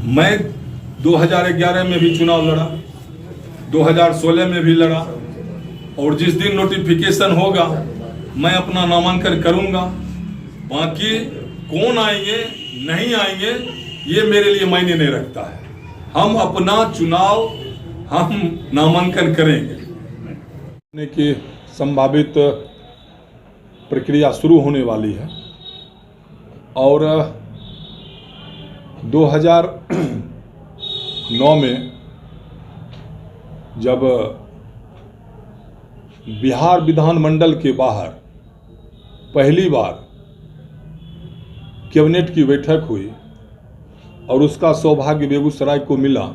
मैं 2011 में भी चुनाव लड़ा, 2016 में भी लड़ा, और जिस दिन नोटिफिकेशन होगा मैं अपना नामांकन करूंगा। बाकी कौन आएंगे नहीं आएंगे ये मेरे लिए मायने नहीं रखता है। हम अपना चुनाव हम नामांकन करेंगे कि संभावित प्रक्रिया शुरू होने वाली है और 2009 में जब बिहार विधानमंडल के बाहर पहली बार कैबिनेट की बैठक हुई और उसका सौभाग्य बेगूसराय को मिला।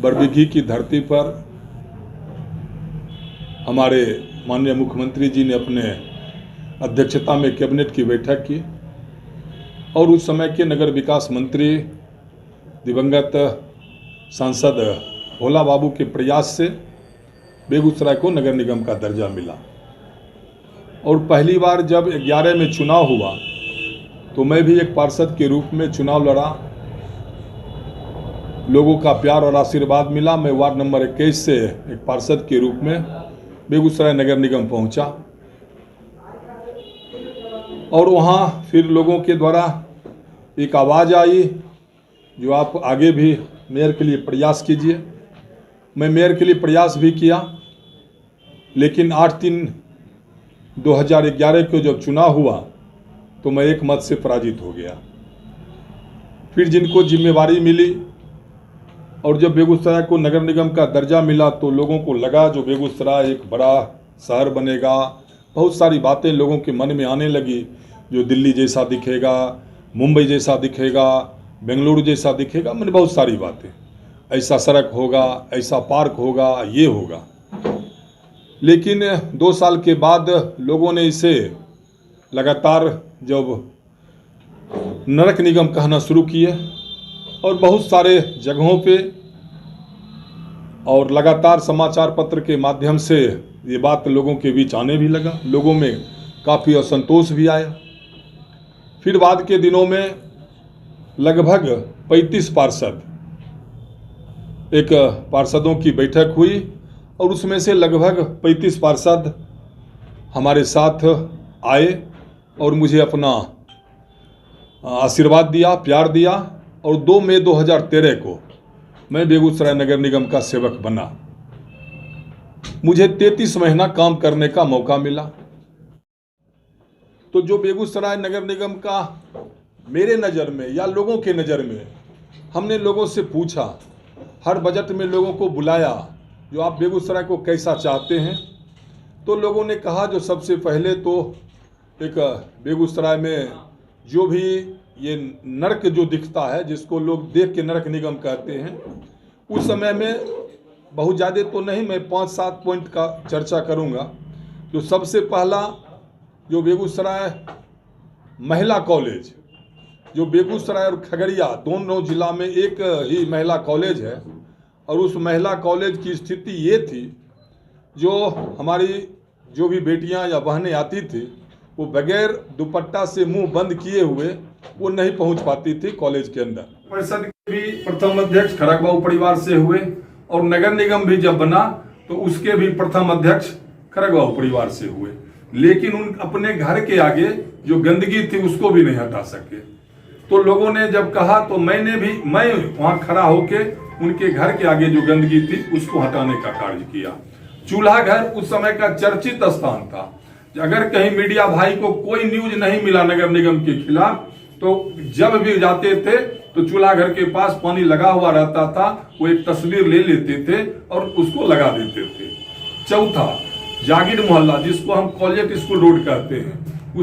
बरबीघी की धरती पर हमारे माननीय मुख्यमंत्री जी ने अपने अध्यक्षता में कैबिनेट की बैठक की और उस समय के नगर विकास मंत्री दिवंगत सांसद भोला बाबू के प्रयास से बेगूसराय को नगर निगम का दर्जा मिला। और पहली बार जब 11 में चुनाव हुआ तो मैं भी एक पार्षद के रूप में चुनाव लड़ा। लोगों का प्यार और आशीर्वाद मिला। मैं वार्ड नंबर 21 से एक पार्षद के रूप में बेगूसराय नगर निगम पहुंचा और वहां फिर लोगों के द्वारा एक आवाज़ आई जो आप आगे भी मेयर के लिए प्रयास कीजिए। मैं मेयर के लिए प्रयास भी किया, लेकिन 8/3/2011 को जब चुनाव हुआ तो मैं एक मत से पराजित हो गया। फिर जिनको जिम्मेवारी मिली और जब बेगूसराय को नगर निगम का दर्जा मिला तो लोगों को लगा जो बेगूसराय एक बड़ा शहर बनेगा। बहुत सारी बातें लोगों के मन में आने लगी, जो दिल्ली जैसा दिखेगा, मुंबई जैसा दिखेगा, बेंगलुरु जैसा दिखेगा। मैंने बहुत सारी बातें, ऐसा सड़क होगा, ऐसा पार्क होगा, ये होगा। लेकिन 2 साल के बाद लोगों ने इसे लगातार जब नरक निगम कहना शुरू किए और बहुत सारे जगहों पे और लगातार समाचार पत्र के माध्यम से ये बात लोगों के बीच आने भी लगा। लोगों में काफ़ी असंतोष भी आया। फिर बाद के दिनों में लगभग 35 पार्षद, एक पार्षदों की बैठक हुई और उसमें से लगभग 35 पार्षद हमारे साथ आए और मुझे अपना आशीर्वाद दिया, प्यार दिया। और 2 मई 2013 को मैं बेगूसराय नगर निगम का सेवक बना। मुझे 33 महीना काम करने का मौका मिला। तो जो बेगूसराय नगर निगम का मेरे नज़र में या लोगों के नज़र में, हमने लोगों से पूछा, हर बजट में लोगों को बुलाया जो आप बेगूसराय को कैसा चाहते हैं। तो लोगों ने कहा जो सबसे पहले तो एक बेगूसराय में जो भी ये नरक जो दिखता है, जिसको लोग देख के नरक निगम कहते हैं, उस समय में बहुत ज़्यादा तो नहीं, मैं 5-7 पॉइंट का चर्चा करूंगा। जो सबसे पहला, जो बेगूसराय महिला कॉलेज, जो बेगूसराय और खगड़िया दोनों जिला में एक ही महिला कॉलेज है, और उस महिला कॉलेज की स्थिति ये थी जो हमारी जो भी बेटियां या बहनें आती थी वो बगैर दुपट्टा से मुंह बंद किए हुए वो नहीं पहुंच पाती थी कॉलेज के अंदर। परिषद के भी प्रथम अध्यक्ष खड़ग बाबू परिवार से हुए और नगर निगम भी जब बना तो उसके भी प्रथम अध्यक्ष खड़ग बाबू परिवार से हुए। लेकिन उन अपने घर के आगे जो गंदगी थी उसको भी नहीं हटा सके। तो लोगों ने जब कहा तो मैं वहां खड़ा होके उनके घर के आगे जो गंदगी थी उसको हटाने का कार्य किया। चूल्हा घर उस समय का चर्चित स्थान था। अगर कहीं मीडिया भाई को कोई न्यूज नहीं मिला नगर निगम के खिलाफ तो जब भी जाते थे तो चूल्हा घर के पास पानी लगा हुआ रहता था, वो एक तस्वीर ले लेते थे और उसको लगा देते थे। चौथा, जागीर मोहल्ला जिसको हम कॉलेज स्कूल रोड कहते हैं, वो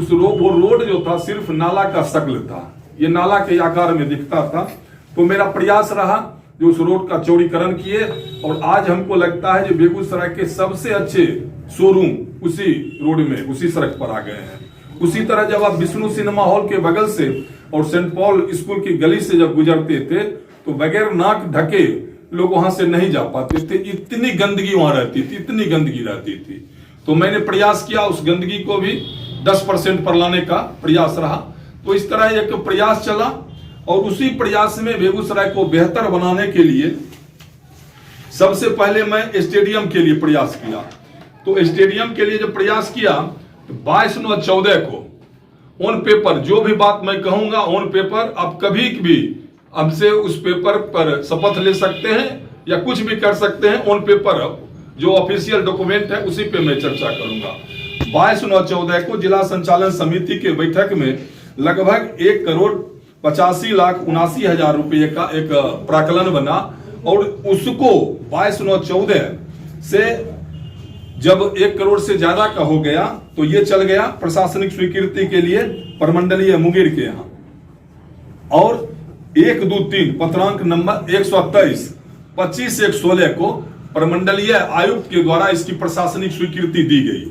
रोड जो था सिर्फ नाला का शक्ल था, ये नाला के आकार में दिखता था। तो मेरा प्रयास रहा जो उस रोड का चौड़ीकरण किए और आज हमको लगता है जो बेगूसराय के सबसे अच्छे शोरूम उसी रोड में, उसी सड़क पर आ गए हैं। उसी तरह जब आप विष्णु सिनेमा हॉल के बगल से और सेंट पॉल स्कूल की गली से जब गुजरते थे तो बगैर नाक ढके लोग वहां से नहीं जा पाते थे। इतनी गंदगी वहां रहती थी, इतनी गंदगी रहती थी। तो मैंने प्रयास किया उस गंदगी को भी 10% पर लाने का प्रयास रहा। तो इस तरह एक प्रयास चला और उसी प्रयास में बेगूसराय को बेहतर बनाने के लिए सबसे पहले मैं स्टेडियम के लिए प्रयास किया। तो स्टेडियम के लिए जब प्रयास किया तो 22/9/14 को ऑन पेपर जो भी बात मैं कहूंगा ऑन पेपर आप कभी भी हमसे उस पेपर पर शपथ ले सकते हैं या कुछ भी कर सकते हैं। ऑन पेपर जो ऑफिशियल डॉक्यूमेंट है उसी पे मैं चर्चा करूंगा। 22/9/14 को जिला संचालन समिति के बैठक में लगभग 1,85,79,000 रुपये का एक प्राकलन बना और उसको 22/9/14 से जब 1 करोड़ से ज्यादा का हो गया तो ये चल गया प्रशासनिक स्वीकृति के लिए प्रमंडलीय मुंगेर के यहाँ और 123 पत्रांक नंबर 123 25/1/16 को प्रमंडलीय आयुक्त के द्वारा इसकी प्रशासनिक स्वीकृति दी गई।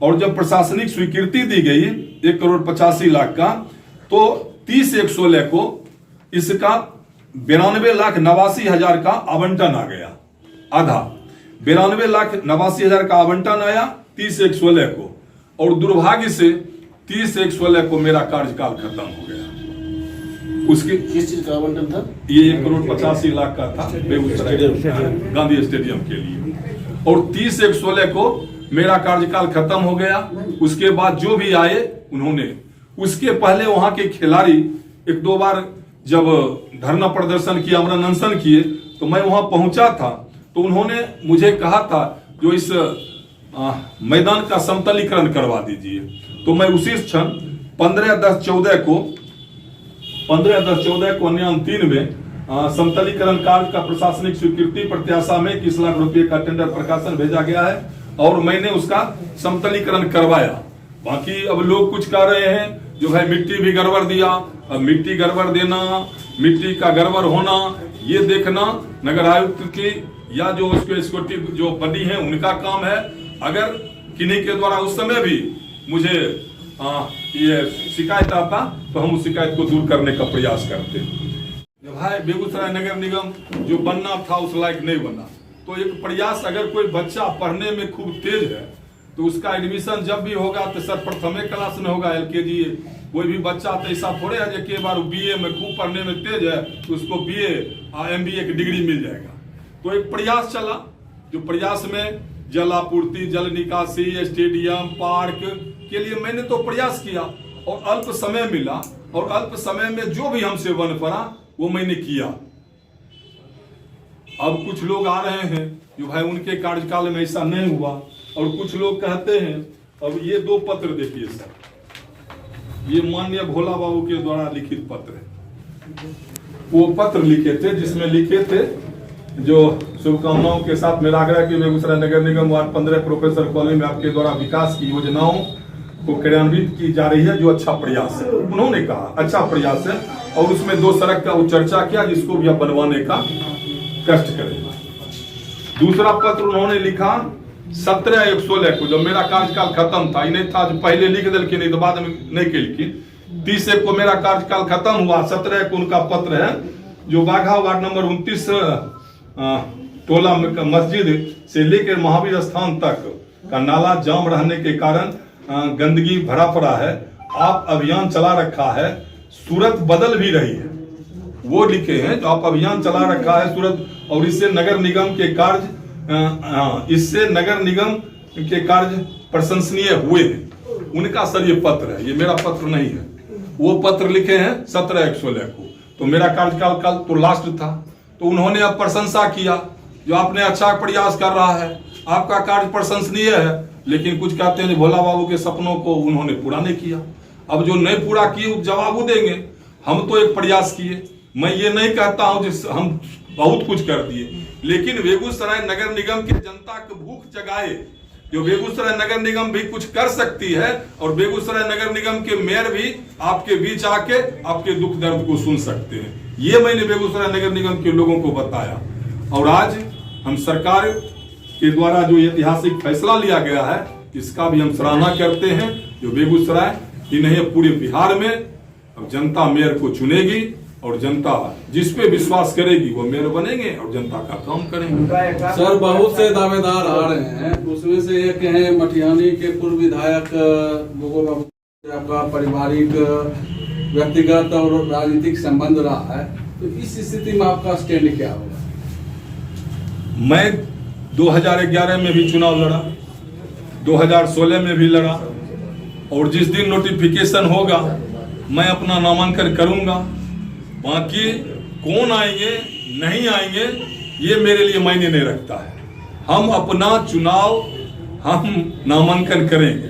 और जब प्रशासनिक स्वीकृति दी गई 1,85,00,000 का तो 30/1/16 को इसका 92,89,000 का आवंटन आ गया। आधा 92,89,000 का आवंटन आया 30/1/16 को और दुर्भाग्य से 30/1/16 को मेरा कार्यकाल खत्म हो गया। उसके किस चीज का आवंटन था? ये 1,85,00,000 का था बेगूसराय गांधी स्टेडियम के लिए और 30/1/16 को मेरा कार्यकाल खत्म हो गया। उसके बाद जो भी आए उन्होंने उसके पहले वहां के खिलाड़ी 1-2 बार जब धरना प्रदर्शन किया अमरण अनशन किए तो मैं वहां पहुंचा था तो उन्होंने मुझे कहा था जो इस मैदान का समतलीकरण करवा दीजिए। तो मैं उसी क्षण 15/10/14 को अन्य 3 में समतलीकरण कार्य का प्रशासनिक स्वीकृति प्रत्याशा में 21 लाख रुपए का टेंडर प्रकाशन भेजा गया है और मैंने उसका समतलीकरण करवाया। बाकी अब लोग कुछ कह रहे हैं जो है मिट्टी भी गड़बड़ दिया। अब मिट्टी गड़बड़ देना, मिट्टी का गड़बड़ होना ये देखना नगर आयुक्त की या जो उसके सिक्योरिटी जो बडी है उनका काम है। अगर किन्हीं के द्वारा उस समय भी मुझे ये शिकायत आता तो हम उस शिकायत को दूर करने का प्रयास करते। जब भाई बेगूसराय नगर निगम जो बनना था उस लायक नहीं बना तो एक प्रयास अगर कोई बच्चा पढ़ने में खूब तेज है तो उसका एडमिशन जब भी होगा तो सर प्रथमे क्लास में होगा LKG। कोई भी बच्चा तो ऐसा थोड़े है जो के बार BA में खूब पढ़ने में तेज है तो उसको BA MBA की डिग्री मिल जाएगा। तो एक प्रयास चला जो प्रयास में जल आपूर्ति, जल निकासी, स्टेडियम, पार्क के लिए मैंने तो प्रयास किया और अल्प समय मिला और अल्प समय में जो भी हमसे बन पड़ा वो मैंने किया। अब कुछ लोग आ रहे हैं जो भाई उनके कार्यकाल में ऐसा नहीं हुआ और कुछ लोग कहते हैं। अब ये 2 पत्र देखिए सर, ये माननीय भोला बाबू के द्वारा लिखित पत्र है। वो पत्र लिखे थे जिसमें लिखे थे जो शुभकामनाओं के साथ मेरा आग्रह कि बेगूसराय नगर निगम वार्ड 15 प्रोफेसर कॉलोनी में आपके द्वारा विकास की योजनाओं को क्रियान्वित की जा रही है जो अच्छा प्रयास है। उन्होंने कहा अच्छा प्रयास है और उसमें 2 सड़क का चर्चा किया जिसको भी आप बनवाने का कष्ट करेगा। दूसरा पत्र उन्होंने लिखा 17/1/16 को जब मेरा कार्यकाल खत्म था, नहीं था पहले लिख दिल के नहीं तो बाद में नहीं के लिखी। 30 को मेरा कार्यकाल खत्म हुआ, 17 को उनका पत्र है जो बाघा वार्ड नंबर 29 टोला मस्जिद से लेकर महावीर स्थान तक का नाला जाम रहने के कारण गंदगी भरा पड़ा है। आप अभियान चला रखा है, सूरत बदल भी रही है। वो लिखे हैं जो आप अभियान चला रखा है सूरत और इससे नगर निगम के कार्य प्रशंसनीय हुए हैं। उनका सर ये पत्र है, ये मेरा पत्र नहीं है। वो पत्र लिखे हैं 17/1/16 को। तो मेरा कार्यकाल कल तो लास्ट था तो उन्होंने अब प्रशंसा किया जो आपने अच्छा प्रयास कर रहा है, आपका कार्य प्रशंसनीय है। लेकिन कुछ कहते हैं भोला बाबू के सपनों को उन्होंने पूरा नहीं किया। अब जो नहीं पूरा किए जवाब वो देंगे। हम तो एक प्रयास किए, मैं ये नहीं कहता हूं जिस हम बहुत कुछ कर दिए, लेकिन बेगूसराय नगर निगम की जनता को भूख जगाए जो बेगूसराय नगर निगम भी कुछ कर सकती है और बेगूसराय नगर निगम के मेयर भी आपके बीच आके आपके दुख दर्द को सुन सकते हैं। ये मैंने बेगूसराय नगर निगम के लोगों को बताया और आज हम सरकार के द्वारा जो ऐतिहासिक फैसला लिया गया है इसका भी हम सराहना करते हैं। जो बेगूसराय ही नहीं पूरे बिहार में अब जनता मेयर को चुनेगी और जनता जिस पे विश्वास करेगी वो मेयर बनेंगे और जनता का काम करेंगे। सर बहुत से दावेदार आ रहे हैं, उसमें से एक है मटिहानी के पूर्व विधायक गोगो बाबू, आपका पारिवारिक व्यक्तिगत और राजनीतिक संबंध रहा है, तो इस स्थिति में आपका स्टैंड क्या होगा? मैं 2011 में भी चुनाव लड़ा, 2016 में भी लड़ा, और जिस दिन नोटिफिकेशन होगा मैं अपना नामांकन करूंगा। बाकी कौन आएंगे नहीं आएंगे ये मेरे लिए मायने नहीं रखता है। हम अपना चुनाव हम नामांकन करेंगे।